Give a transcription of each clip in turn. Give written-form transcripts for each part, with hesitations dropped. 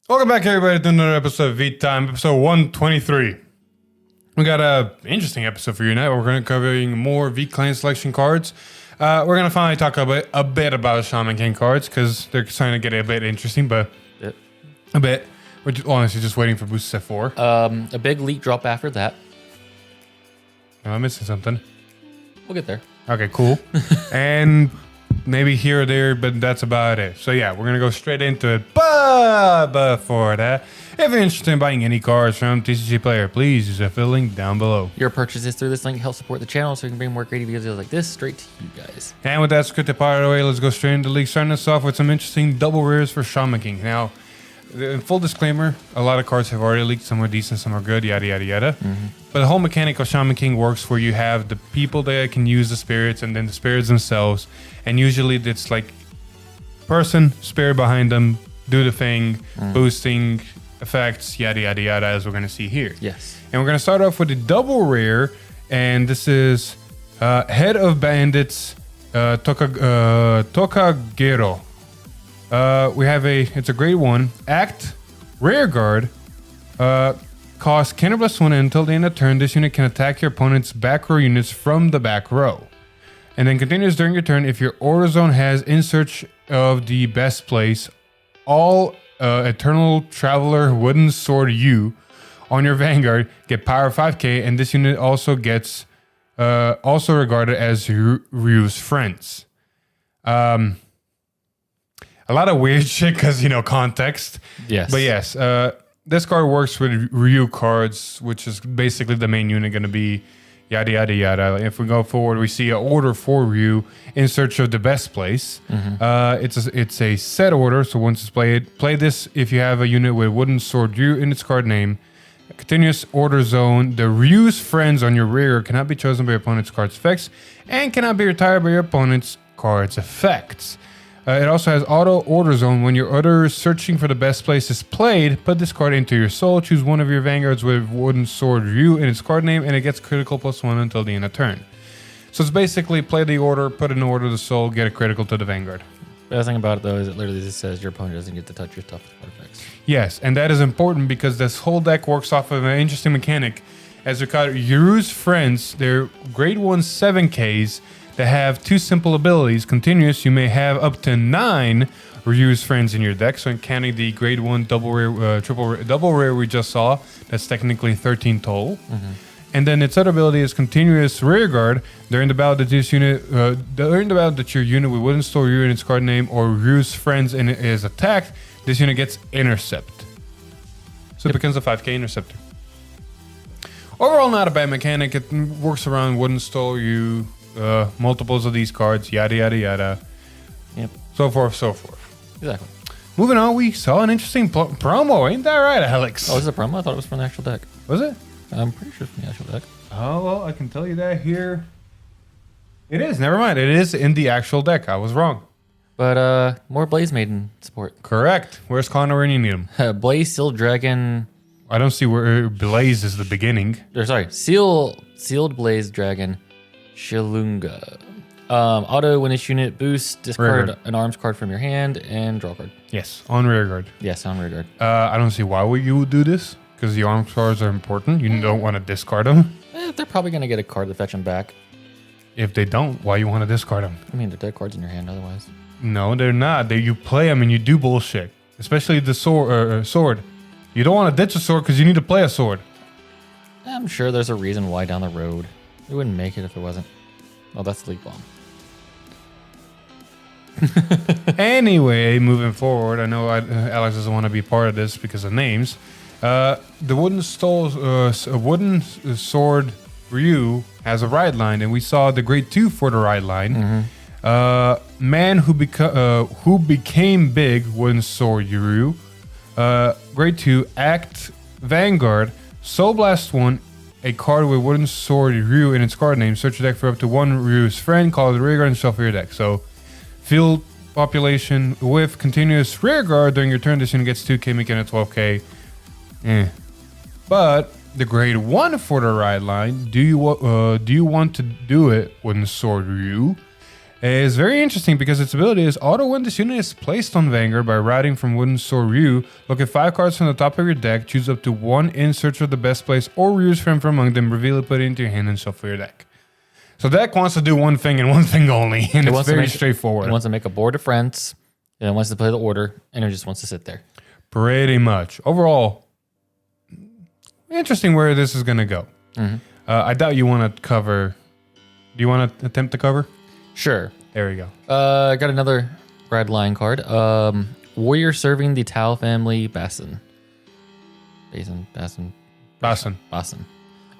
Welcome back, everybody, to another episode of V-Time, episode 123. We got an interesting episode for you tonight. We're going to be covering more V-Clan selection cards. We're going to finally talk a bit about Shaman King cards, because they're starting to get a bit interesting, but a bit. We're honestly just waiting for boosts at 4. A big leak drop after that. Am I missing something? We'll get there. Okay, cool. And maybe here or there, but that's about it. So yeah, we're going to go straight into it. But before that, if you're interested in buying any cards from TCG Player, please use the affiliate link down below. Your purchases through this link help support the channel so we can bring more creative videos like this straight to you guys. And with that scripted part of the way, let's go straight into the league. Starting us off with some interesting double rares for Shaman King. Now, in full disclaimer, a lot of cards have already leaked. Some are decent, some are good, yada, yada, yada. Mm-hmm. But the whole mechanic of Shaman King works where you have the people that can use the spirits and then the spirits themselves. And usually it's like person, spirit behind them, do the thing, boosting effects, yada, yada, yada, as we're going to see here. Yes. And we're going to start off with the double rare. And this is Head of Bandits Tokagero. We have it's a grade 1. Act, Rear Guard, cost Counter+1, and until the end of turn, this unit can attack your opponent's back row units from the back row. And then continues during your turn. If your order zone has in search of the best place, all Eternal Traveler Wooden Sword U on your Vanguard get power 5k, and this unit also gets also regarded as Ryu's friends. A lot of weird shit because, context. Yes. But yes, this card works with Ryu cards, which is basically the main unit going to be yada, yada, yada. If we go forward, we see an order for Ryu in search of the best place. Mm-hmm. It's a set order, so once it's played, play this if you have a unit with Wooden Sword Ryu in its card name. A continuous order zone. The Ryu's friends on your rear cannot be chosen by your opponent's card's effects and cannot be retired by your opponent's card's effects. It also has auto order zone. When your order searching for the best place is played, put this card into your soul. Choose one of your Vanguards with Wooden Sword Ryu in its card name, and it gets critical +1 until the end of turn. So it's basically play the order, put in order the soul, get a critical to the Vanguard. The other thing about it, though, is it literally just says your opponent doesn't get to touch your stuff with card effects. Yes, and that is important because this whole deck works off of an interesting mechanic. As we call it, Yuru's friends, they're grade 1 7Ks that have 2 simple abilities. Continuous, you may have up to 9 Ryu's friends in your deck. So in counting the grade 1 double rare, double rare we just saw, that's technically 13 total. Mm-hmm. And then its other ability is continuous rear guard. During the battle that your unit with Wooden Sword Ryu in its card name or Ryu's friends and is attacked, this unit gets intercept. So it becomes a 5k interceptor. Overall, not a bad mechanic. It works around Wooden Sword Ryu. Multiples of these cards, yada, yada, yada. Yep. So forth, so forth. Exactly. Moving on, we saw an interesting promo. Ain't that right, Alex? Oh, is it a promo? I thought it was from the actual deck. Was it? I'm pretty sure it's from the actual deck. Oh, well, I can tell you that here. It is. Never mind. It is in the actual deck. I was wrong. But more Blaze Maiden support. Correct. Where's Connor when you need him? Blaze, Sealed Dragon. I don't see where Blaze is the beginning. Or sorry, Sealed Blaze Dragon. Shilunga. Auto when this unit boosts, discard an arms card from your hand and draw a card. Yes, on rear guard. Yes, on rear guard. I don't see why you would do this, because the arms cards are important. You don't want to discard them. They're probably going to get a card to fetch them back. If they don't, why you want to discard them? I mean, they're dead cards in your hand otherwise. No, they're not. You play them and you do bullshit. Especially the sword. You don't want to ditch a sword because you need to play a sword. I'm sure there's a reason why down the road. We wouldn't make it if it wasn't. Oh, that's the leak bomb. Anyway, moving forward, I know Alex doesn't want to be part of this because of names. The Wooden Sword Ryu has a ride line, and we saw the grade 2 for the ride line. Mm-hmm. Man who became big, Wooden Sword Ryu. Grade 2, Act Vanguard, Soul Blast 1, a card with Wooden Sword Ryu in its card name. Search your deck for up to 1 Ryu's friend, call it rear guard, and shuffle your deck. So, field population with continuous rear guard during your turn. This unit gets 2k, making it 12k. But the grade 1 for the ride line, do you want to do it Wooden Sword Ryu? It's very interesting because its ability is auto when this unit is placed on Vanguard by riding from Wooden Sword Ryu. Look at 5 cards from the top of your deck, choose up to 1 in search of the best place or Ryu's friend from among them, reveal it, put it into your hand, and shuffle your deck. So deck wants to do one thing and one thing only, and it's very straightforward. It wants to make a board of friends, and it wants to play the order, and it just wants to sit there. Pretty much. Overall, interesting where this is going to go. I doubt you want to cover... Do you want to attempt to cover? Sure. There we go. I got another red line card. Warrior serving the Tau family Basin. Basin.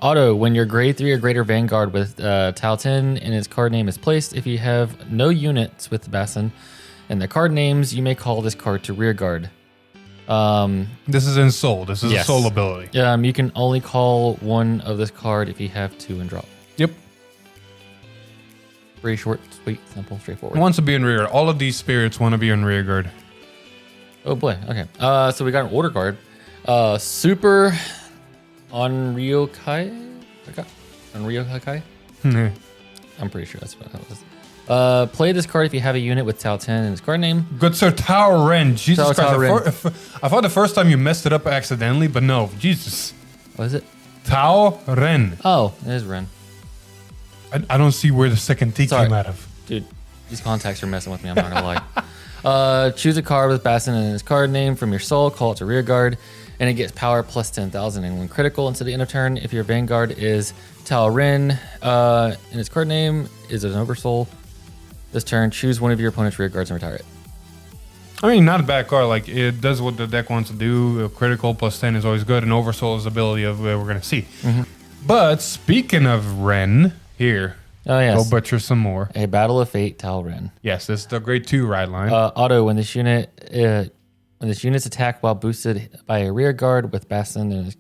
Auto, when your grade 3 or greater Vanguard with Tau 10 and its card name is placed, if you have no units with Basin and the card names, you may call this card to rear guard. This is in Soul. This is a Soul ability. You can only call one of this card if you have 2 and drop. Yep. Pretty short, sweet, simple, straightforward. It wants to be in rear guard. All of these spirits want to be in rear guard. Oh boy. Okay. So we got an order card. Super Onryokai? Onryokai? I'm pretty sure that's what that was. Play this card if you have a unit with Tau 10 in its card name. Good Sir Tau Ren. Jesus Christ. Tau Ren. I thought the first time you messed it up accidentally, but no. Jesus. What is it? Tau Ren. Oh, it is Ren. I don't see where the second T came out of. Dude, these contacts are messing with me. I'm not going to lie. Choose a card with Basin in its card name from your soul. Call it to rear guard. And it gets power plus 10,000 and when critical into the end of turn. If your Vanguard is Tau Ren and its card name is an Oversoul, this turn, choose one of your opponent's rear guards and retire it. I mean, not a bad card. Like, it does what the deck wants to do. Critical plus 10 is always good. And Oversoul is the ability of we're going to see. But speaking of Ren... Here. Oh, yes. Go butcher some more. A Battle of Fate, Tau Ren. Yes, this is the grade 2 ride line. Auto, when this unit's attacked while boosted by a rear guard with Basin and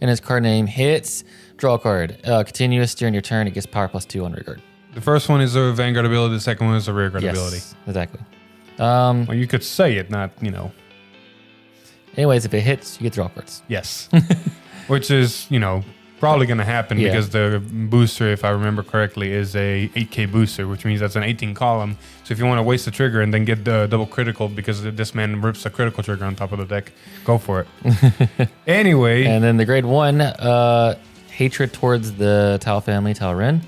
its card name hits, draw a card. Continuous during your turn, it gets power plus 2 on rear guard. The first one is a Vanguard ability. The second one is a rear guard ability. Exactly. Well, you could say it, not, you know. Anyways, if it hits, you get draw cards. Yes. Which is, you know, probably going to happen because the booster, if I remember correctly, is a 8k booster, which means that's an 18 column. So if you want to waste the trigger and then get the double critical because this man rips a critical trigger on top of the deck, go for it. Anyway. And then the grade 1, hatred towards the Tau family, Tau Ren.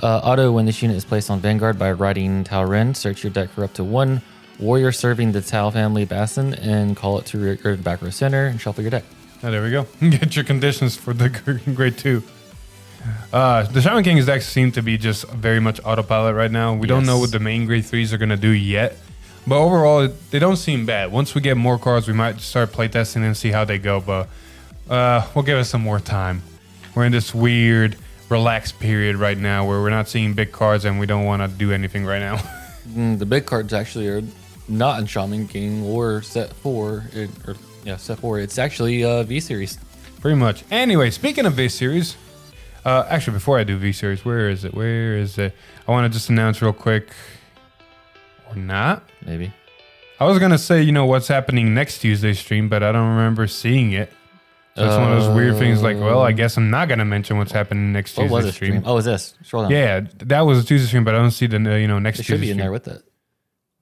Auto, when this unit is placed on Vanguard by riding Tau Ren, search your deck for up to 1 warrior serving the Tau family Basin and call it to rear guard back row center and shuffle your deck. Oh, there we go. Get your conditions for the grade 2. The Shaman King's decks seem to be just very much autopilot right now. We don't know what the main grade 3s are going to do yet. But overall, they don't seem bad. Once we get more cards, we might start playtesting and see how they go. But we'll give it some more time. We're in this weird, relaxed period right now where we're not seeing big cards and we don't want to do anything right now. The big cards actually are not in Shaman King or set 4. Set 4. It's actually V-Series. Pretty much. Anyway, speaking of V-Series, actually, before I do V-Series, where is it? I want to just announce real quick, or not. Maybe. I was going to say, you know, what's happening next Tuesday stream, but I don't remember seeing it. So it's one of those weird things like, well, I guess I'm not going to mention what's happening next Tuesday stream. Oh, is this? Scroll down. Yeah, that was a Tuesday stream, but I don't see the, next Tuesday Tuesday should be in stream. there with it.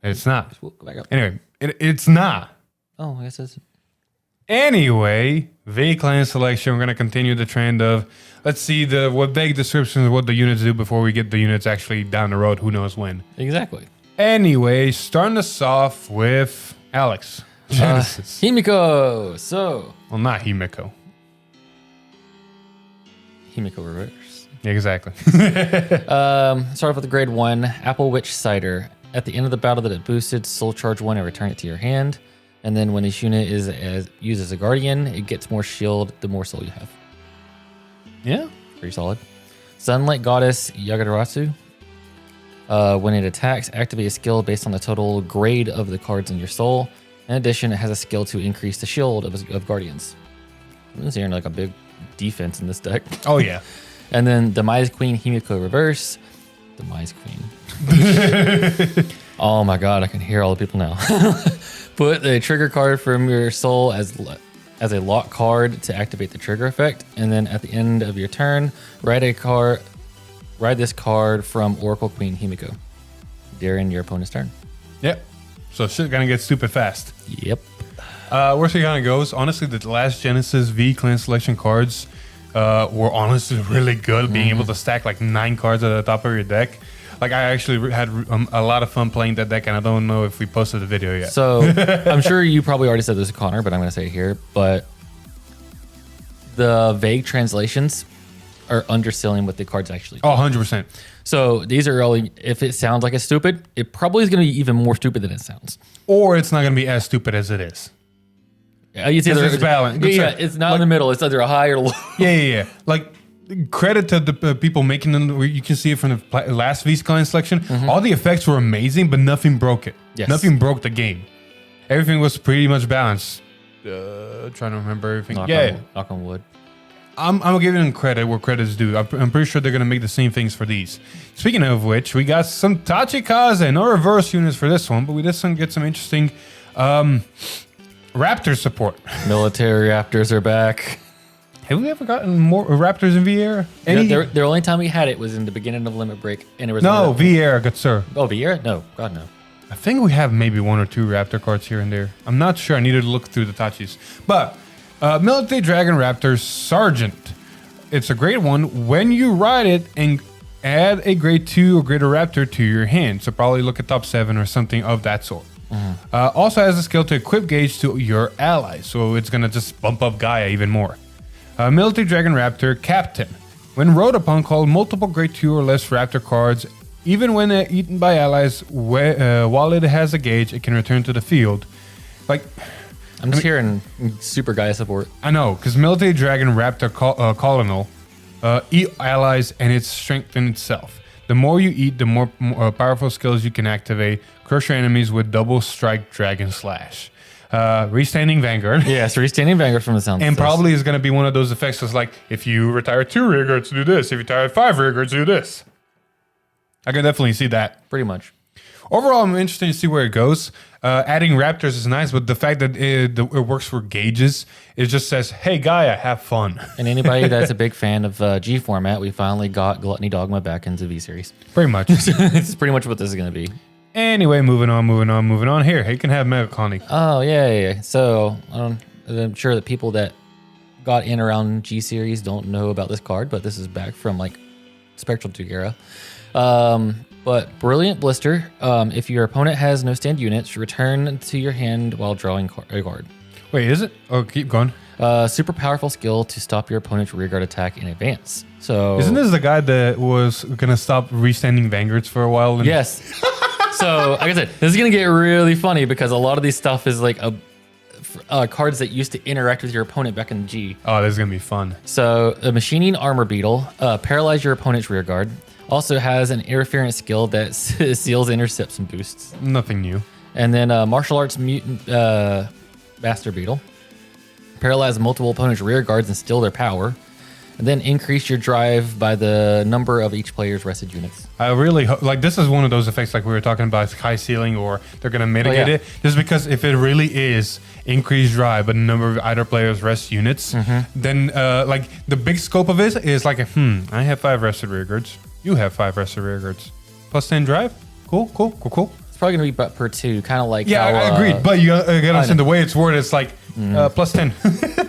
It's not. We'll go back up. Anyway, it's not. Oh, I guess it's... Anyway, V-Clan selection, we're going to continue the trend of, let's see what vague descriptions of what the units do before we get the units actually down the road, who knows when. Exactly. Anyway, starting us off with Alex. Genesis. Himiko. So. Well, not Himiko. Himiko reverse. Yeah, exactly. Start off with the grade 1, Apple Witch Cider. At the end of the battle that it boosted, soul charge 1 and return it to your hand. And then when this unit is used as a guardian, it gets more shield the more soul you have. Yeah. Pretty solid. Sunlight Goddess Yagarasu. When it attacks, activate a skill based on the total grade of the cards in your soul. In addition, it has a skill to increase the shield of guardians. I'm just hearing like a big defense in this deck. Oh, yeah. And then Demise Queen Himiko reverse. Demise Queen. Oh my god, I can hear all the people now. Put a trigger card from your soul as a lock card to activate the trigger effect, and then at the end of your turn, write a card Ride this card from Oracle Queen Himiko during your opponent's turn. Yep. So shit gonna get stupid fast. Yep. Where she kind of goes, honestly, the last Genesis V clan selection cards were honestly really good. Being able to stack like 9 cards at the top of your deck. Like I actually had a lot of fun playing that deck, and I don't know if we posted the video yet. So I'm sure you probably already said this to Connor, but I'm going to say it here. But the vague translations are underselling what the cards actually do. Oh, 100%. So these are only, if it sounds like it's stupid, it probably is going to be even more stupid than it sounds. Or it's not going to be as stupid as it is. It's either it's balanced. Yeah, it's not in the middle. It's either a high or low. Yeah. Like, credit to the people making them. You can see it from the last V clan selection. All the effects were amazing, but nothing broke it. Yes. Nothing broke the game. Everything was pretty much balanced. Trying to remember everything. Knock on wood. I'm giving them credit where credit's due. I'm pretty sure they're going to make the same things for these. Speaking of which, we got some Tachikaze, no reverse units for this one, but we did get some interesting Raptor support. Military Raptors are back. Have we ever gotten more Raptors in V-Era? The only time we had it was in the beginning of Limit Break, and it was no V-Era, good sir. Oh, V-Era? No, God no. I think we have maybe 1 or 2 Raptor cards here and there. I'm not sure. I needed to look through the Tachis. But Military Dragon Raptor Sergeant. It's a great one when you ride it and add a grade 2 or greater Raptor to your hand. So probably look at top 7 or something of that sort. Also has the skill to equip gauge to your allies. So it's going to just bump up Gaia even more. Military Dragon Raptor Captain. When rode upon, call multiple grade 2 or less Raptor cards. Even when eaten by allies, while it has a gauge, it can return to the field. Like, I'm just hearing super Gaia support. I know, because Military Dragon Raptor Colonel eat allies and it's strengthened itself. The more you eat, the more powerful skills you can activate. Crush your enemies with double strike Dragon Slash. Restanding Vanguard. Yes, restanding Vanguard from the sound. And probably is going to be one of those effects that's like, if you retire 2 rearguards, do this. If you retire 5 rearguards, do this. I can definitely see that. Pretty much. Overall, I'm interested to see where it goes. Adding Raptors is nice, but the fact that it works for gauges, it just says, hey, Gaia, have fun. And anybody that's a big fan of G format, we finally got Gluttony Dogma back into V-Series. Pretty much. It's pretty much what this is going to be. Anyway, moving on. Here, you can have Megacolony. Oh, yeah. So I'm sure that people that got in around G-Series don't know about this card, but this is back from like Spectral 2 era. But Brilliant Blister, if your opponent has no stand units, return to your hand while drawing a card. Wait, is it? Oh, keep going. Super powerful skill to stop your opponent's rearguard attack in advance. So isn't this the guy that was going to stop restanding Vanguards for a while? Yes. So, like I said, this is going to get really funny because a lot of these stuff is like cards that used to interact with your opponent back in G. Oh, this is going to be fun. So, a Machining Armor Beetle, paralyze your opponent's rearguard. Also has an interference skill that seals intercepts and boosts. Nothing new. And then Martial Arts Mutant Master Beetle. Paralyze multiple opponents' rear guards and steal their power. And then increase your drive by the number of each player's rested units. I really like this is one of those effects like we were talking about, high ceiling, or they're going to mitigate it. Just because if it really is increased drive by the number of either player's rest units, then like the big scope of it is like, I have 5 rested rear guards. You have 5 rested rear guards. Plus 10 drive? Cool. It's probably going to be per 2, kind of like how, I agreed. But you gotta understand the way it's worded, it's like plus 10.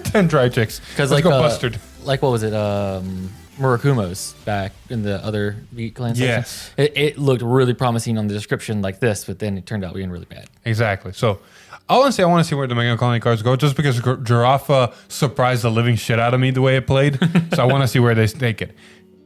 10 drive checks. Because like, go Bustard. Like, what was it? Murakumo's back in the other V clan section. Yes. It looked really promising on the description like this, but then it turned out being really bad. Exactly. So, I want to see where the Megacolony cards go, just because Giraffa surprised the living shit out of me the way it played. So, I want to see where they take it.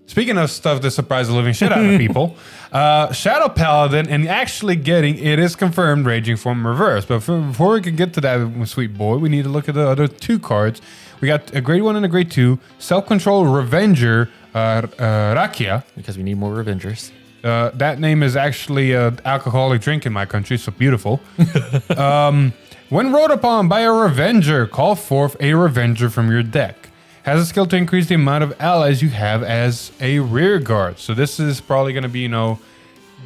Speaking of stuff that surprised the living shit out of people, Shadow Paladin, and actually it is confirmed Raging Form Reverse. But before we can get to that, sweet boy, we need to look at the other 2 cards. We got a grade 1 and a grade 2. Self-Control Revenger, Rakia. Because we need more Revengers. That name is actually an alcoholic drink in my country, so beautiful. When rode upon by a Revenger, call forth a Revenger from your deck. Has a skill to increase the amount of allies you have as a rear guard. So this is probably going to be,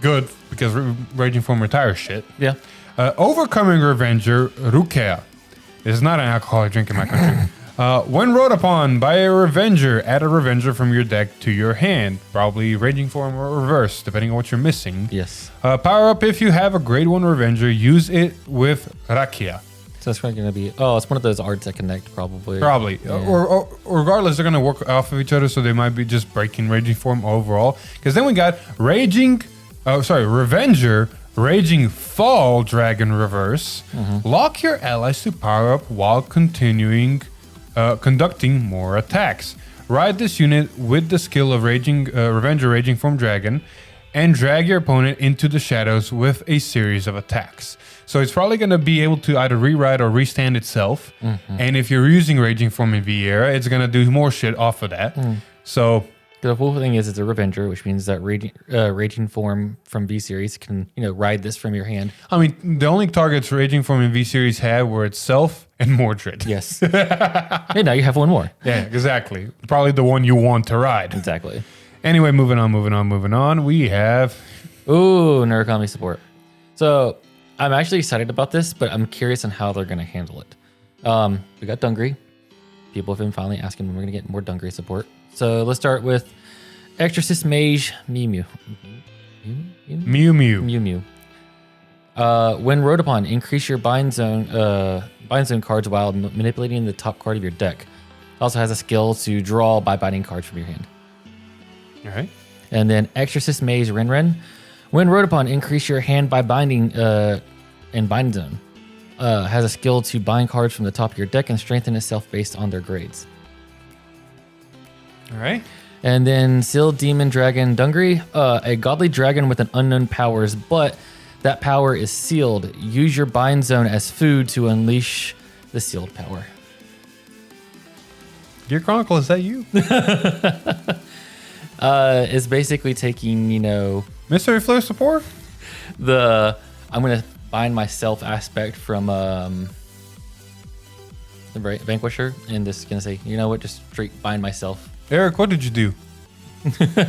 good because Raging Form retires shit. Yeah. Overcoming Revenger, Rukea. This is not an alcoholic drink in my country. When wrote upon by a Revenger, add a Revenger from your deck to your hand. Probably Raging Form or Reverse, depending on what you're missing. Yes. Power up if you have a grade 1 Revenger. Use it with Rakia. So it's probably going to be... Oh, it's one of those arts that connect, probably. Probably. Yeah. Or regardless, they're going to work off of each other, so they might be just breaking Raging Form overall. Because then we got Revenger, Raging Fall Dragon Reverse. Lock your allies to power up while conducting more attacks. Ride this unit with the skill of Revenger Raging Form Dragon and drag your opponent into the shadows with a series of attacks. So it's probably going to be able to either rewrite or restand itself. And if you're using Raging Form in V era, it's going to do more shit off of that. So... The whole thing is it's a Revenger, which means that Raging Form from V Series can, ride this from your hand. I mean, the only targets Raging Form in V Series had were itself and Mordred. Yes. Hey, now you have one more. Yeah, exactly. Probably the one you want to ride. Exactly. Anyway, moving on. We have... Ooh, Narukami support. So I'm actually excited about this, but I'm curious on how they're going to handle it. We got Dungaree. People have been finally asking when we're going to get more Dungaree support. So let's start with Exorcist Mage Mew Mew. When wrote upon, increase your bind zone cards while manipulating the top card of your deck. It also has a skill to draw by binding cards from your hand. All right. And then Exorcist Mage Ren. When wrote upon, increase your hand by binding and bind zone. Has a skill to bind cards from the top of your deck and strengthen itself based on their grades. All right. And then Sealed Demon Dragon Dungaree, a godly dragon with an unknown powers, but that power is sealed. Use your bind zone as food to unleash the sealed power. Gear Chronicle, is that you? It's basically taking, Mystery Flare support? I'm going to bind myself aspect from the Vanquisher and just going to say, you know what, just straight bind myself. Eric, what did you do?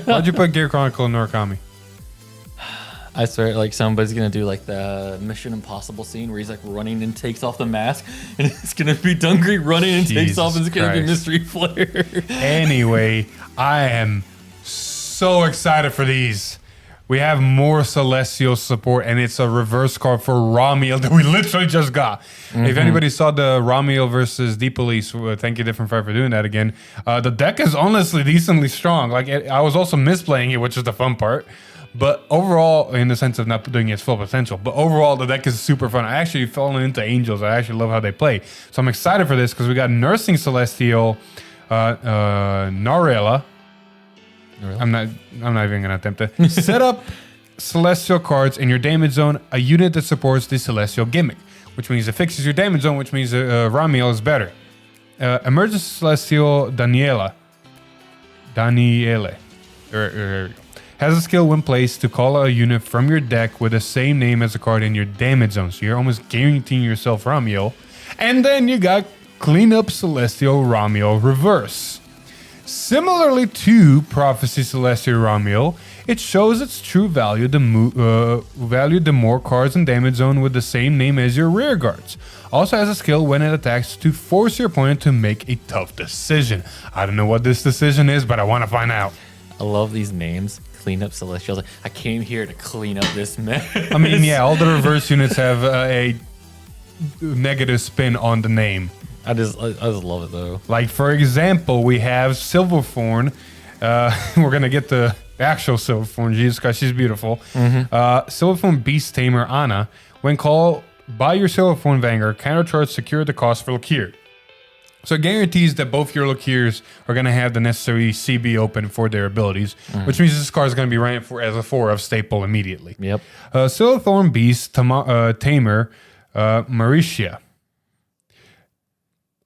Why'd you put Gear Chronicle in Narukami? I swear, like somebody's gonna do like the Mission Impossible scene where he's like running and takes off the mask, and it's gonna be Dungaree running and takes off, and it's gonna be Mystery Flare. Anyway, I am so excited for these. We have more Celestial support, and it's a reverse card for Ramiel that we literally just got. If anybody saw the Ramiel versus Deep Police, thank you, Different Fire, for doing that again. The deck is honestly decently strong. Like I was also misplaying it, which is the fun part. But overall, in the sense of not doing its full potential, but overall, the deck is super fun. I actually fell into Angels. I actually love how they play. So I'm excited for this because we got Nursing Celestial, Narella. I'm not even gonna attempt to set up Celestial cards in your damage zone, a unit that supports the Celestial gimmick, which means it fixes your damage zone, which means Ramiel is better. Emergency Celestial Daniele has a skill when placed to call a unit from your deck with the same name as a card in your damage zone, so you're almost guaranteeing yourself Ramiel. And then you got Clean Up Celestial Ramiel Reverse. Similarly to Prophecy Celestial Ramiel, it shows its true value the more cards in damage zone with the same name as your rear guards. Also has a skill when it attacks to force your opponent to make a tough decision. I don't know what this decision is, but I want to find out. I love these names. Clean Up Celestials. I came here to clean up this mess. I mean, yeah, all the reverse units have a negative spin on the name. I just love it though. Like, for example, we have Silverthorn. We're going to get the actual Silverthorn. Jesus Christ, she's beautiful. Silverthorn Beast Tamer Anna. When called by your Silverthorn Vanguard, countercharge secure the cost for Lakir. So it guarantees that both your Lakirs are going to have the necessary CB open for their abilities, which means this card is going to be running as a 4 of staple immediately. Yep. Silverthorn Beast Tamer Mauritia.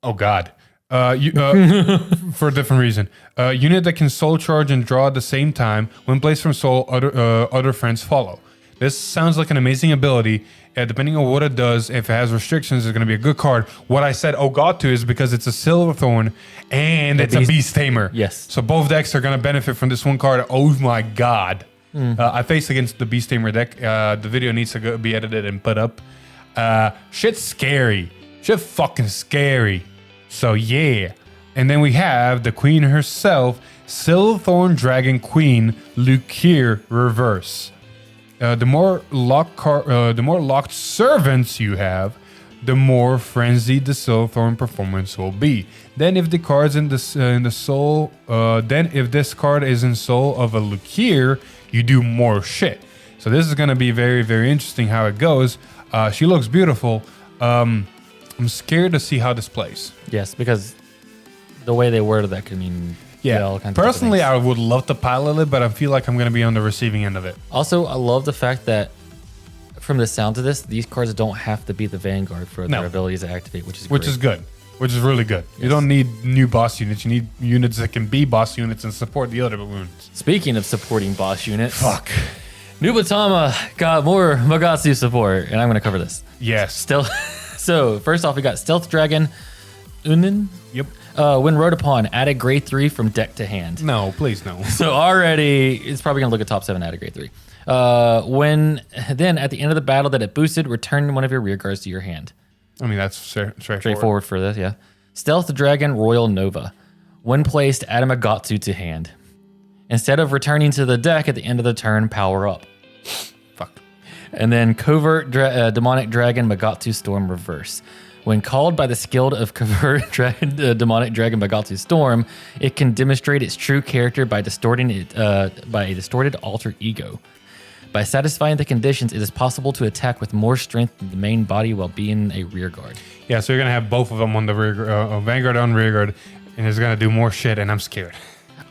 Oh, God. For a different reason. Unit that can soul charge and draw at the same time. When placed from soul, other friends follow. This sounds like an amazing ability. Depending on what it does, if it has restrictions, it's going to be a good card. What I said, oh God, to is because it's a Silverthorn and it's a Beast Tamer. Yes. So both decks are going to benefit from this one card. Oh my God. I faced against the Beast Tamer deck. The video needs to be edited and put up. Shit's scary. Shit fucking scary. So yeah. And then we have the queen herself, Thorn Dragon Queen, Lukier reverse. The more locked servants you have, the more frenzied the Thorn performance will be. Then if the card's in the soul, if this card is in soul of a Lukier, you do more shit. So this is gonna be very, very interesting how it goes. She looks beautiful. I'm scared to see how this plays. Yes, because the way they worded that could mean all kinds of Personally, things. I would love to pilot it, but I feel like I'm going to be on the receiving end of it. Also, I love the fact that from the sound of this, these cards don't have to be the Vanguard for their abilities to activate, which is good. Which is really good. Yes. You don't need new boss units. You need units that can be boss units and support the other wounds. Speaking of supporting boss units, Nubatama got more Magatsu support, and I'm going to cover this. Yes. So first off, we got Stealth Dragon Unin. Yep. When rode upon, add a grade 3 from deck to hand. No, please no. So already, it's probably going to look at top 7, add a grade 3. Then at the end of the battle that it boosted, return one of your rear guards to your hand. I mean, that's straightforward. Straightforward for this, yeah. Stealth Dragon Royal Nova. When placed, add a Magatsu to hand. Instead of returning to the deck at the end of the turn, power up. Fuck. And then Covert Demonic Dragon Magatsu Storm reverse. When called by the skilled of Covert Demonic Dragon Magatsu Storm, it can demonstrate its true character by distorting it by a distorted alter ego. By satisfying the conditions, it is possible to attack with more strength than the main body while being a rear guard. Yeah, so you're gonna have both of them on the rear, Vanguard on rear guard, and it's gonna do more shit, and I'm scared.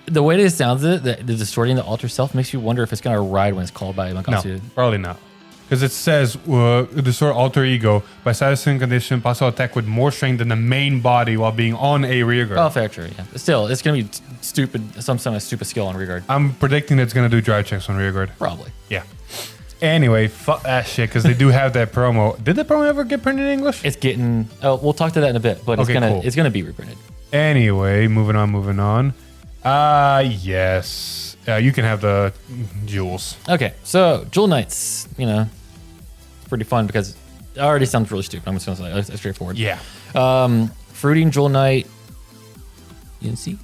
The way this sounds, the distorting the alter self makes you wonder if it's gonna ride when it's called by Magatsu. No, probably not. Because it says, distort alter ego by satisfying condition, possible attack with more strength than the main body while being on a rear guard. Oh, fair, true, yeah. But still, it's going to be stupid, some kind of stupid skill on rear guard. I'm predicting it's going to do drive checks on rear guard. Probably. Yeah. Anyway, fuck that shit, because they do have that promo. Did the promo ever get printed in English? It's getting, we'll talk to that in a bit, but Okay, cool. It's gonna be reprinted. Anyway, moving on. Yes. You can have the jewels. Okay, so Jewel Knights, pretty fun because it already sounds really stupid. I'm just gonna say it's straightforward. Yeah. Fruiting Jewel Knight. You can see.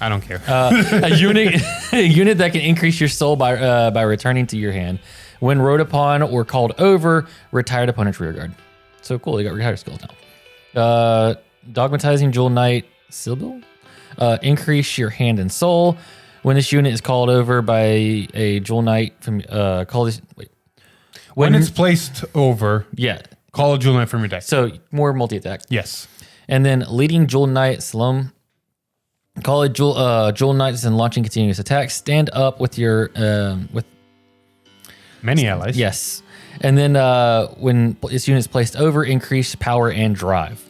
I don't care. A unit that can increase your soul by returning to your hand. When rode upon or called over, retired opponent's rear guard. So cool, you got retire skills now. Dogmatizing Jewel Knight Sibyl. Increase your hand and soul. When this unit is called over by a Jewel Knight from When it's placed over, yeah, call a Jewel Knight from your deck. So more multi-attack. Yes. And then leading Jewel Knight Salome. Call it Jewel Knights and launching continuous attacks. Stand up with your with many allies. Yes. And then when this unit is placed over, increase power and drive.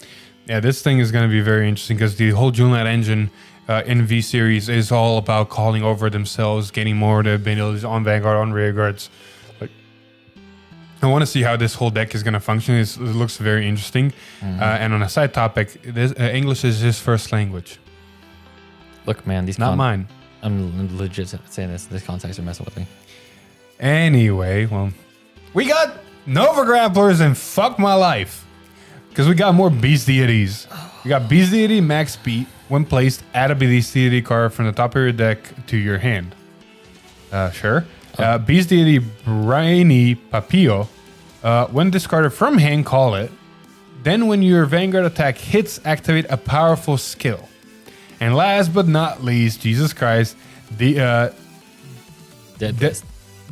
Yeah, this thing is going to be very interesting because the whole Jewel Knight engine in V series is all about calling over themselves, getting more of the abilities on Vanguard, on rear guards. I want to see how this whole deck is going to function. It looks very interesting. Mm-hmm. And on a side topic, English is his first language. Look, man, these not mine. I'm legit saying this. These contacts are messing with me. Anyway, well, we got Nova Grapplers and fuck my life. Because we got more Beast Deities. We got Beast Deity Max Beat. When placed, add a Beast Deity card from the top of your deck to your hand. Sure. Beast Deity Brainy Papillo. When discarded from hand, call it. Then when your Vanguard attack hits, activate a powerful skill. And last but not least, Jesus Christ, the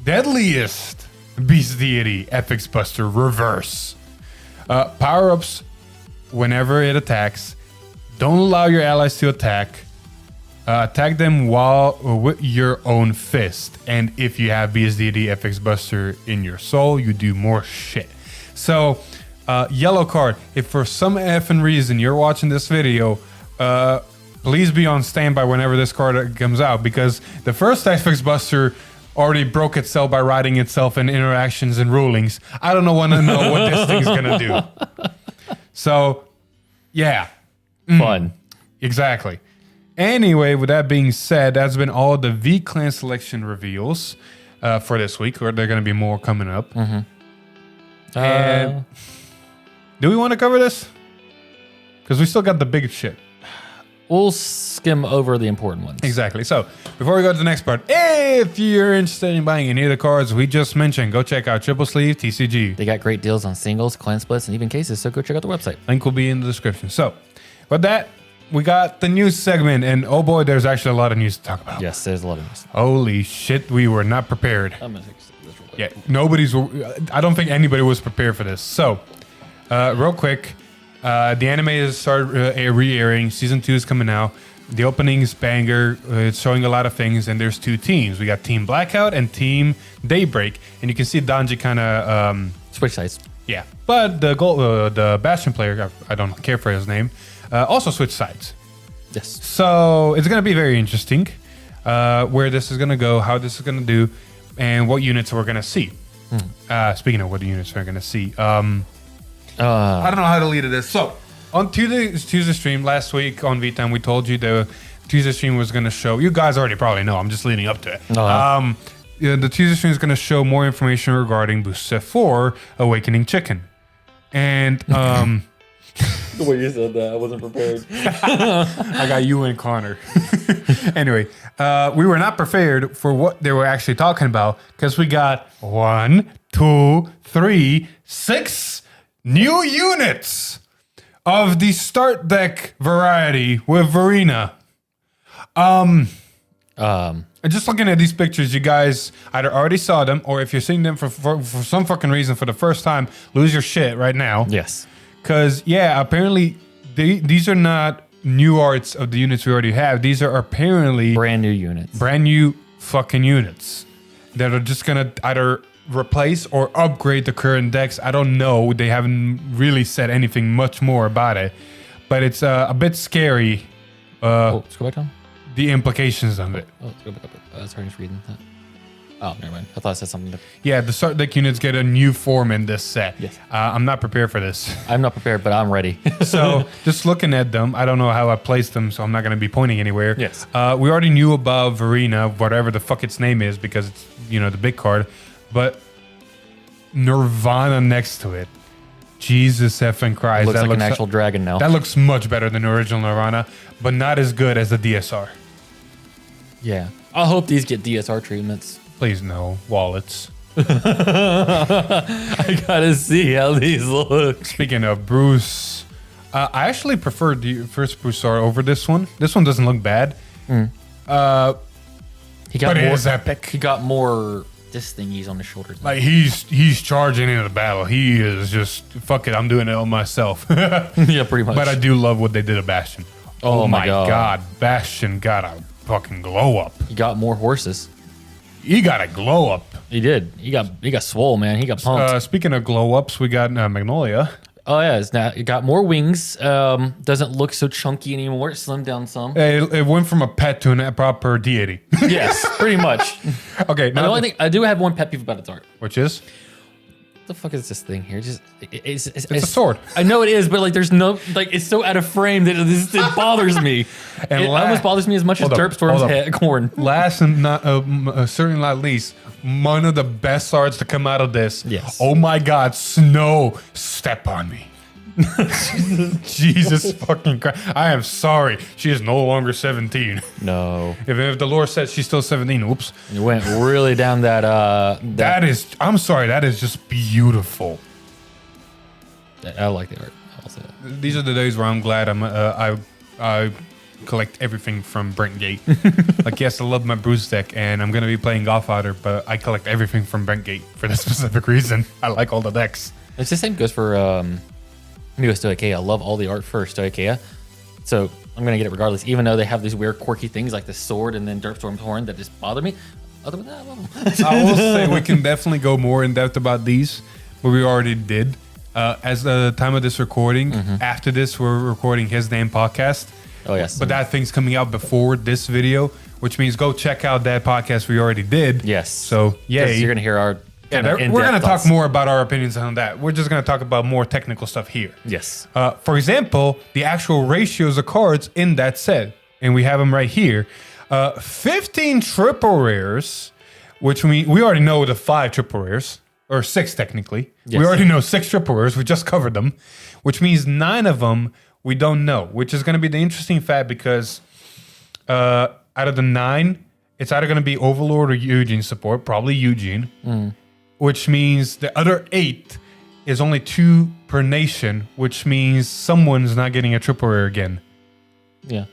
deadliest Beast Deity Epics Buster Reverse. Power-ups whenever it attacks. Don't allow your allies to attack. Attack them with your own fist. And if you have Beast Deity FX Buster in your soul, you do more shit. So, yellow card. If for some effing reason you're watching this video, please be on standby whenever this card comes out, because the first FX Buster already broke itself by riding itself in interactions and rulings. I don't want to know what this thing's gonna do. So, yeah. Fun. Exactly. Anyway, with that being said, that's been all the V Clan selection reveals for this week. Or there are going to be more coming up. Mm-hmm. And do we want to cover this? Because we still got the big shit. We'll skim over the important ones. Exactly. So before we go to the next part, if you're interested in buying any of the cards we just mentioned, go check out Triple Sleeve TCG. They got great deals on singles, clan splits, and even cases, so go check out the website. Link will be in the description. So with that, we got the news segment, and oh boy, there's actually a lot of news to talk about. Yes, there's a lot of news. Holy shit, we were not prepared. I'm going to take this real quick. Yeah, I don't think anybody was prepared for this. So, real quick, the anime has started re-airing. Season 2 is coming out. The opening's banger. It's showing a lot of things, and there's 2 teams. We got Team Blackout and Team Daybreak, and you can see Danji kind of Switch sides. yeah. But the Bastion player, I don't care for his name, also switched sides. Yes. So it's gonna be very interesting where this is gonna go, how this is gonna do, and what units we're gonna see. Speaking of what units we're gonna see, I don't know how to lead to this. So on Tuesday stream last week on VTime, we told you the Tuesday stream was gonna show. You guys already probably know. I'm just leading up to it. Yeah, the Tuesday stream is gonna show more information regarding Boost Set 4 Awakening Chicken, and The way you said that, I wasn't prepared. I got you and Connor. Anyway, we were not prepared for what they were actually talking about because we got 1, 2, 3, 6 new units of the start deck variety with Verena. Just looking at these pictures, you guys either already saw them, or if you're seeing them for some fucking reason for the first time, lose your shit right now. Yes. Because, yeah, apparently these are not new arts of the units we already have. These are apparently Brand new units. brand new fucking units that are just going to either replace or upgrade the current decks. I don't know. They haven't really said anything much more about it. But it's a bit scary, Let's go back down. the implications of it. Oh, let's go back up. Sorry, just reading that. Oh, never mind. I thought I said something different. Yeah, the start deck units get a new form in this set. Yes. I'm not prepared for this. I'm not prepared, but I'm ready. So just looking at them, I don't know how I placed them, so I'm not going to be pointing anywhere. Yes. We already knew about Verena, whatever the fuck its name is, because it's, the big card. But Nirvana next to it. Jesus effing Christ. Looks like an actual dragon now. That looks much better than the original Nirvana, but not as good as the DSR. Yeah. I hope these get DSR treatments. Please no. Wallets. I gotta see how these look. Speaking of Bruce, I actually prefer the first Bruce R over this one. This one doesn't look bad. He got But it more. is epic. He got more this thingies on the shoulders. Like he's charging into the battle. He is just fuck it. I'm doing it on myself. Yeah, pretty much. But I do love what they did to Bastion. Oh my God. Bastion got a fucking glow up. He got more horses. He got a glow up. He did. He got swole, man. He got pumped. Speaking of glow ups, we got Magnolia. Oh yeah, it got more wings. Doesn't look so chunky anymore. It slimmed down some. It went from a pet to a proper deity. Yes, pretty much. Okay, And the only thing I do have one pet peeve about its art. which is What the fuck is this thing here? Just it's a sword. I know it is, but like there's no it's so out of frame that it bothers me. And It almost bothers me as much as Hold up, Derpstorm's hold up. head corn. last and not certainly not least, one of the best arts to come out of this. Yes. Oh my God, Snow, step on me. Jesus fucking Christ. I am sorry. She is no longer 17. No, If the lore says she's still 17, oops. you went really down that I'm sorry, that is just beautiful. I like the art. I'll say that. These are the days where I'm glad I collect everything from Brent Gate. Like, yes, I love my Bruce deck, and I'm going to be playing Godfather, but I collect everything from Brent Gate for that specific reason. I like all the decks. It's the same goes for New Stoicheia. I love all the art for Stoicheia, so I'm gonna get it regardless. Even though they have these weird, quirky things like the sword and then Derpstorm's horn that just bother me. Other than that, I love them. I will say we can definitely go more in depth about these, but we already did. As the time of this recording, after this, we're recording His Name podcast. Oh yes, But that thing's coming out before this video, which means go check out that podcast we already did. yes. So, 'Cause yay. you're gonna hear our Yeah, we're going to talk more about our opinions on that. We're just going to talk about more technical stuff here. Yes. For example, the actual ratios of cards in that set, and we have them right here. 15 triple rares, which we already know the 5 triple rares, or 6 technically. Yes. We already know 6 triple rares. We just covered them, which means 9 of them We don't know, which is going to be the interesting fact because out of the 9, it's either going to be Overlord or Eugene support, probably Eugene, which means the other 8 is only 2 per nation, which means someone's not getting a triple rare again. Yeah.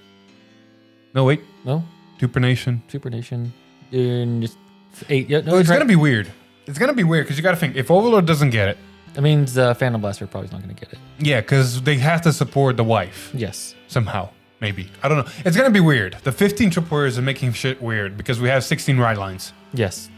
No, wait. No? 2 per nation. Super Nation. Just 8. Yeah, no, Well, it's right. going to be weird. It's going to be weird because you got to think, if Overlord doesn't get it. That means Phantom Blaster probably not going to get it. Yeah, because they have to support the wife. Yes. Somehow. Maybe. I don't know. It's going to be weird. The 15 triple rares are making shit weird because we have 16 ride lines. Yes.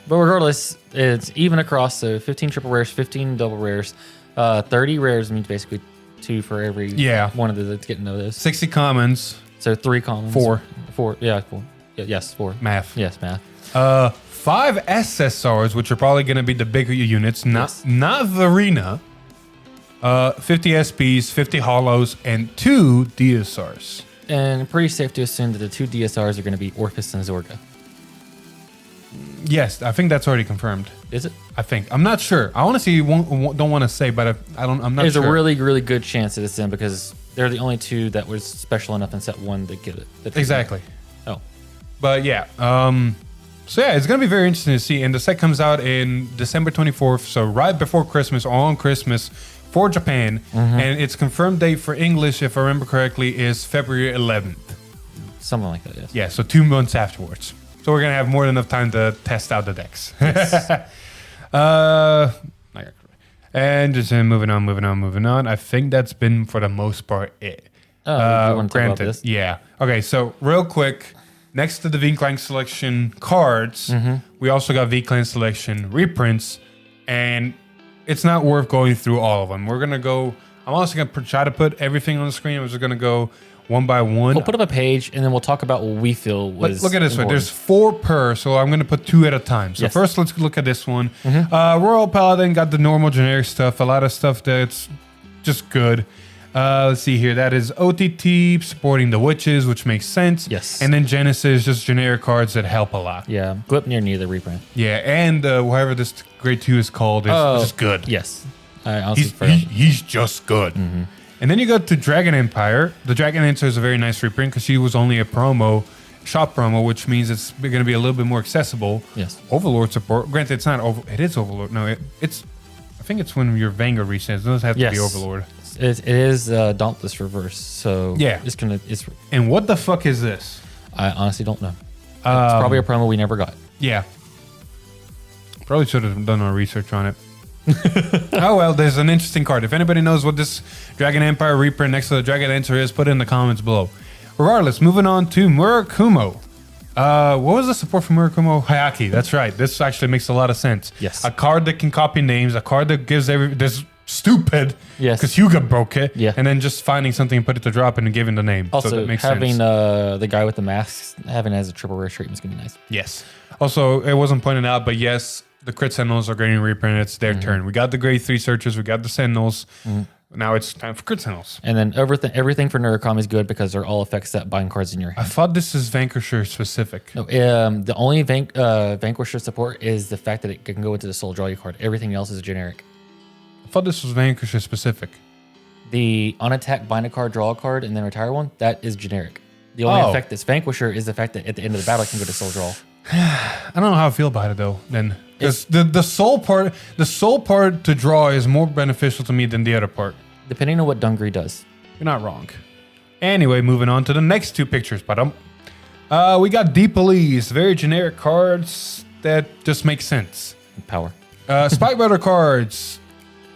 But regardless, it's even across. So 15 triple rares, 15 double rares. 30 rares means basically 2 for every one of the that's getting those. 60 commons. So 3 commons. 4. 4. Yeah, 4. Yeah, yes, 4. Math. Yes, math. 5 SSRs, which are probably going to be the bigger units, not Varina. 50 SPs, 50 Hollows, and 2 DSRs. And pretty safe to assume that the 2 DSRs are going to be Orcus and Zorga. Yes, I think that's already confirmed. Is it? I think. I'm not sure. I honestly don't want to say, but I'm not There's sure. a really, really good chance that it's them because they're the only 2 that was special enough in set 1 to get it. Exactly. Oh. But yeah. So yeah, it's going to be very interesting to see. And the set comes out in December 24th. So right before Christmas or on Christmas for Japan. And its confirmed date for English, if I remember correctly, is February 11th. Something like that, yes. Yeah, so 2 months afterwards. So we're going to have more than enough time to test out the decks. Yes. And just moving on. I think that's been, for the most part, it. Oh, you want to talk about this? Yeah. Okay, so real quick, next to the V-Clan selection cards, we also got V-Clan selection reprints, and it's not worth going through all of them. We're going to go, I'm also going to try to put everything on the screen. We're just going to go one by one. We'll put up a page, and then we'll talk about what we feel was Look at this important. one. There's 4 per, so I'm going to put 2 at a time. So Yes. first, let's look at this one. Royal Paladin got the normal generic stuff. A lot of stuff that's just good. Let's see here. That is OTT supporting the witches, which makes sense. Yes. And then Genesis, just generic cards that help a lot. Yeah, Glipnir near the reprint. Yeah, and whatever this grade 2 is called is just good. Yes. I honestly forgot. He's just good. And then you go to Dragon Empire. The Dragon Enter is a very nice reprint because she was only a shop promo, which means it's going to be a little bit more accessible. Yes. Overlord support. Granted, it's not it is Overlord. No, it's. I think it's when your Vanguard resets. It doesn't have to be Overlord. It is Dauntless reverse. So yeah, it's. And what the fuck is this? I honestly don't know. It's probably a promo we never got. Yeah. Probably should have done our research on it. Oh well, there's an interesting card. If anybody knows what this Dragon Empire reprint next to the Dragon Enter is, put it in the comments below. Regardless, moving on to Murakumo. What was the support for Murakumo? Hayaki. That's right. This actually makes a lot of sense. Yes. A card that can copy names. A card that gives this stupid. Yes. Because Hyuga broke it. Yeah. And then just finding something and put it to drop and giving the name. Also, so that makes having sense. the guy with the masks having it as a triple rare treatment is gonna be nice. Yes. Also, it wasn't pointed out, but yes, the crit sentinels are getting reprinted. It's their turn. We got the grade 3 searchers. We got the sentinels. Now it's time for crit sentinels. And then everything for Narukami is good because they're all effects that bind cards in your I hand. thought this is Vanquisher specific. No, the only Vanquisher support is the fact that it can go into the soul draw you card. Everything else is generic. I thought this was Vanquisher specific. The on attack bind a card, draw a card, and then retire one, that is generic. The only effect that's Vanquisher is the fact that at the end of the battle it can go to soul draw. I don't know how I feel about it though. Then because the soul part to draw is more beneficial to me than the other part. Depending on what Dungaree does. You're not wrong. Anyway, moving on to the next 2 pictures. But we got Deep Elise, very generic cards that just make sense. Power. Spike Rider cards.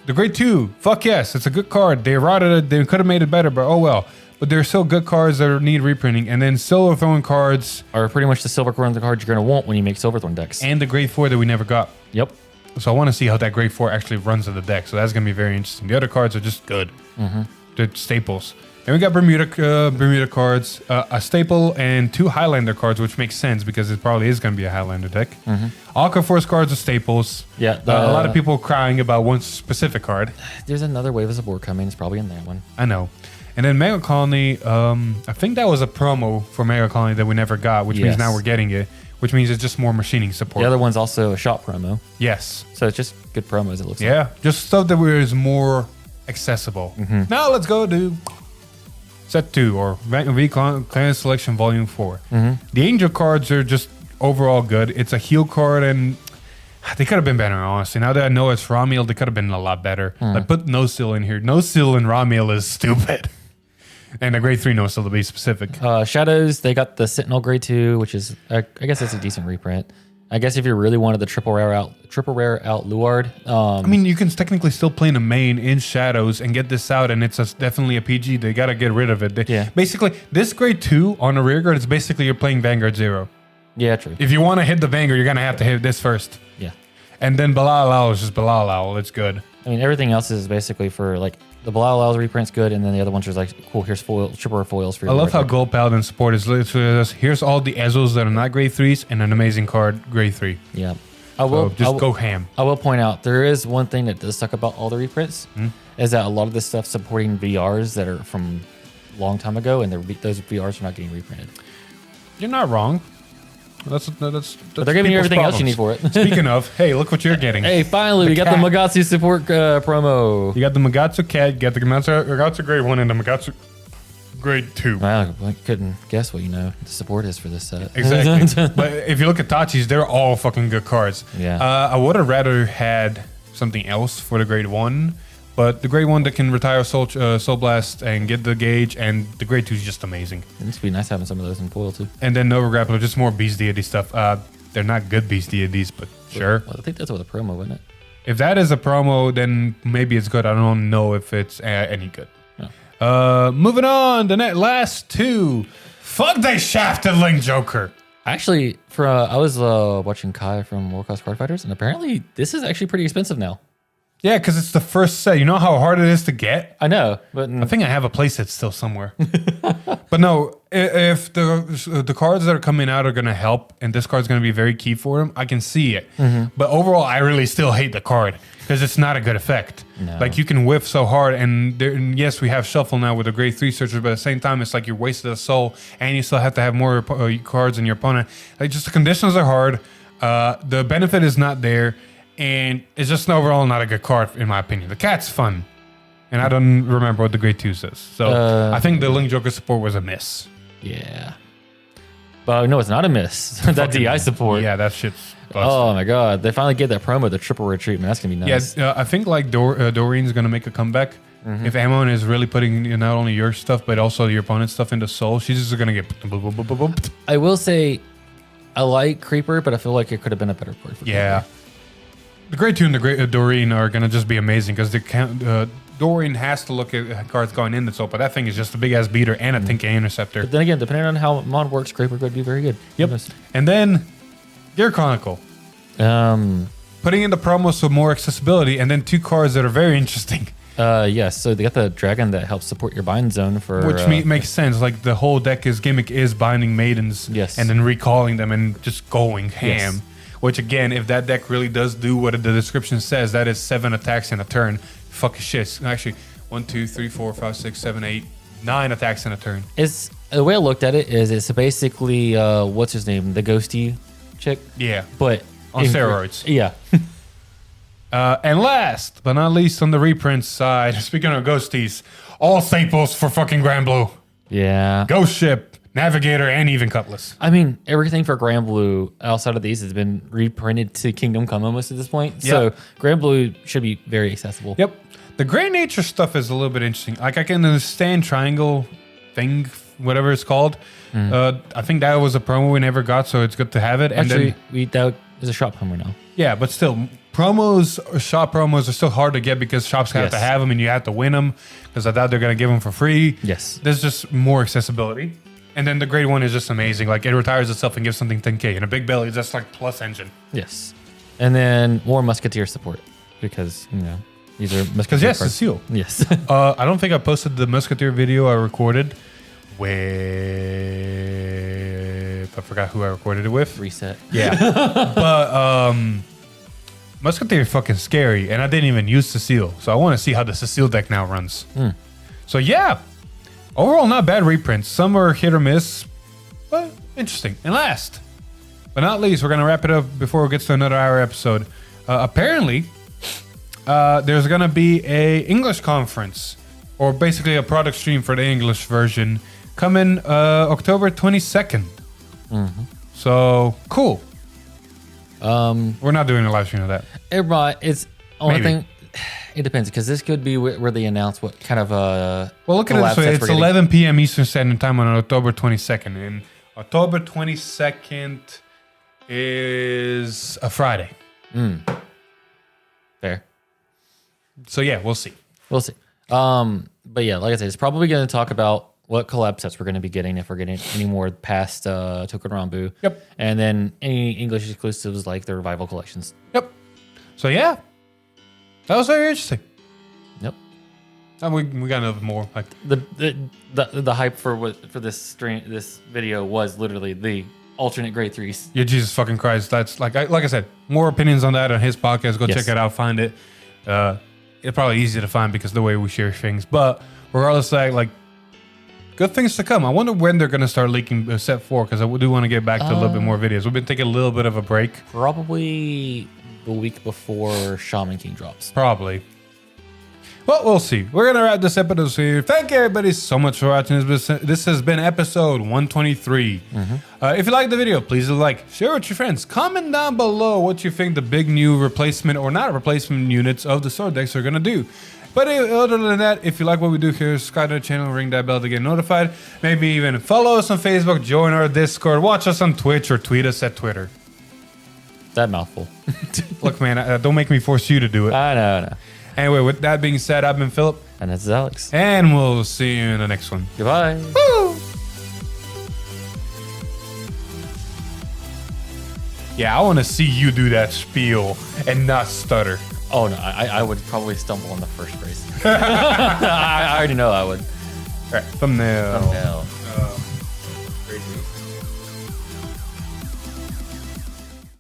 The grade 2, fuck yes, it's a good card. They rotted it, they could have made it better, but oh well. But they're still good cards that need reprinting. And then Silverthorn cards. Are pretty much the Silverthorn cards you're going to want when you make Silverthorn decks. And the grade 4 that we never got. Yep. So I want to see how that grade 4 actually runs in the deck. So that's going to be very interesting. The other cards are just good. They're staples. And we got Bermuda cards, a staple, and 2 Highlander cards, which makes sense because it probably is going to be a Highlander deck. Alka Force cards are staples. Yeah. A lot of people crying about one specific card. There's another wave of support coming. It's probably in that one. I know. And then Megacolony, I think that was a promo for Megacolony that we never got, which means now we're getting it, which means it's just more machining support. The other one's also a shop promo. Yes. So it's just good promos, it looks like. Yeah. Just stuff that is more accessible. Now let's go to set 2 or V Clan Selection Volume 4. The Angel cards are just overall good. It's a heal card, and they could have been better, honestly. Now that I know it's raw meal, they could have been a lot better. Like, put no seal in here. No seal in raw meal is stupid. And a grade 3 no seal to be specific. Shadows, they got the Sentinel grade 2, which is, I guess that's a decent reprint. I guess if you really wanted the triple rare out Luard. I mean, you can technically still play in a main in Shadows and get this out, and it's definitely a PG. They got to get rid of it. Basically, this grade 2 on a rear guard is basically you're playing Vanguard 0. Yeah, true. If you want to hit the Vanguard, you're going to have to hit this first. Yeah. And then Bilal is just Bilal. It's good. I mean, everything else is basically for, like, the Bilal reprint's good, and then the other ones are like, cool, here's triple foils for you. I love how Gold Paladin support is literally this. Here's all the Ezos that are not grade 3s and an amazing card, grade 3. Yeah. Go ham. I will point out, there is one thing that does suck about all the reprints, is that a lot of this stuff supporting VRs that are from a long time ago, and those VRs are not getting reprinted. You're not wrong. That's but they're giving you everything else you need for it. Speaking of, hey, look what you're getting. Hey, finally, we got the Magatsu support promo. You got the Magatsu cat, you got the Magatsu grade 1 and the Magatsu grade 2. Wow, I couldn't guess what the support is for this set. Exactly. But if you look at Tachi's, they're all fucking good cards. Yeah. I would have rather had something else for the grade 1, but the grade 1 that can retire Soul Blast and get the gauge, and the grade 2 is just amazing. It used to be nice having some of those in foil too. And then Nova Grappler, just more Beast Deity stuff. They're not good Beast Deities, but sure. Well, I think that's what the promo, wasn't it? If that is a promo, then maybe it's good. I don't know if it's any good. No. Moving on, the last 2. Fuck, they shafted Link Joker. Actually, I was watching Kai from World Class Card Fighters, and apparently this is actually pretty expensive now. Yeah, because it's the first set. You know how hard it is to get? I know, but I think I have a playset still somewhere. But no, if the cards that are coming out are going to help, and this card's going to be very key for them, I can see it. But overall, I really still hate the card because it's not a good effect. No. Like, you can whiff so hard, and yes, we have shuffle now with the grade 3 searchers, but at the same time, it's like you're wasted a soul, and you still have to have more cards in your opponent. Like, just the conditions are hard. The benefit is not there. And it's just overall not a good card, in my opinion. The cat's fun. And I don't remember what the grade 2 says. So I think the Link Joker support was a miss. Yeah. But no, it's not a miss. That DI support. Yeah, that shit's busted. Oh my god. They finally get that promo, the triple rare treatment. That's going to be nice. Yeah, I think like Doreen's going to make a comeback. If Amon is really putting not only your stuff, but also your opponent's stuff into Soul, she's just going to get... I will say, I like Creeper, but I feel like it could have been a better card for Creeper. The grade 2 and the grade Doreen are going to just be amazing because Doreen has to look at cards going in the Soul, but that thing is just a big-ass beater and a Tinky Interceptor. But then again, depending on how Mon works, Creeper could be very good. Yep. And then Gear Chronicle. Putting in the promos for more accessibility, and then 2 cards that are very interesting. Yes, so they got the dragon that helps support your bind zone for... Which makes sense. Like, the whole gimmick is binding maidens. Yes. And then recalling them and just going ham. Yes. Which, again, if that deck really does do what the description says, that is 7 attacks in a turn. Fucking shit. Actually, 1, 2, 3, 4, 5, 6, 7, 8, 9 attacks in a turn. It's the way I looked at it is it's basically what's his name, the ghosty chick. Yeah, but on steroids. Yeah. And last but not least, on the reprints side, speaking of ghosties, all staples for fucking Granblue. Yeah. Ghost Ship, Navigator, and even Cutlass. I mean, everything for Granblue outside of these has been reprinted to Kingdom Come almost at this point. Yep. So Granblue should be very accessible. Yep. The Gray Nature stuff is a little bit interesting. Like, I can understand Triangle thing, whatever it's called. I think that was a promo we never got, so it's good to have it. And actually, that is a shop promo now. Yeah, but still, shop promos are still hard to get because shops have to have them and you have to win them because I doubt they're going to give them for free. Yes. There's just more accessibility. And then the grade 1 is just amazing. Like, it retires itself and gives something 10k. And a big belly is just like plus engine. Yes. And then more Musketeer support because, these are Musketeer because, yes, cards. the seal. Yes. I don't think I posted the Musketeer video I recorded with... I forgot who I recorded it with. Reset. Yeah. But Musketeer is fucking scary. And I didn't even use Cecile. So I want to see how the Cecile deck now runs. So, yeah. Overall, not bad reprints. Some are hit or miss, but interesting. And last, but not least, we're going to wrap it up before it gets to another hour episode. Apparently, there's gonna be a English conference, or basically a product stream for the English version, coming October 22nd. So cool. We're not doing a live stream of that. It's only Maybe. thing. It depends because this could be where they announce what kind of Well, look at it this way. It's 11 p.m. Eastern Standard Time on October 22nd, and October 22nd is a Friday. Fair. So yeah, we'll see. We'll see. But yeah, like I said, it's probably going to talk about what collab sets we're going to be getting if we're getting any more past Token Rambu. Yep. And then any English exclusives like the Revival collections. Yep. So yeah, that was very interesting. Yep. And we got another more like The hype for this video was literally the alternate grade 3s. yeah, Jesus fucking Christ. That's like I said, more opinions on that on his podcast. Go check it out, find it. It's probably easy to find because of the way we share things. But regardless, like good things to come. I wonder when they're gonna start leaking set 4 because I do want to get back to a little bit more videos. We've been taking a little bit of a break. Probably the week before Shaman King drops. Probably. Well, we'll see. We're going to wrap this episode here. Thank you, everybody, so much for watching. This has been episode 123. If you liked the video, please like, share with your friends. Comment down below what you think the big new replacement or not replacement units of the sword decks are going to do. But other than that, if you like what we do here, subscribe to the channel, ring that bell to get notified. Maybe even follow us on Facebook, join our Discord, watch us on Twitch, or tweet us at Twitter. That mouthful. Look, man, don't make me force you to do it. I know. Anyway, with that being said, I've been Philip. And this is Alex. And we'll see you in the next one. Goodbye. Woo! Yeah, I want to see you do that spiel and not stutter. Oh, no. I would probably stumble on the first phrase. I already know I would. All right, thumbnail. Thumbnail. Crazy.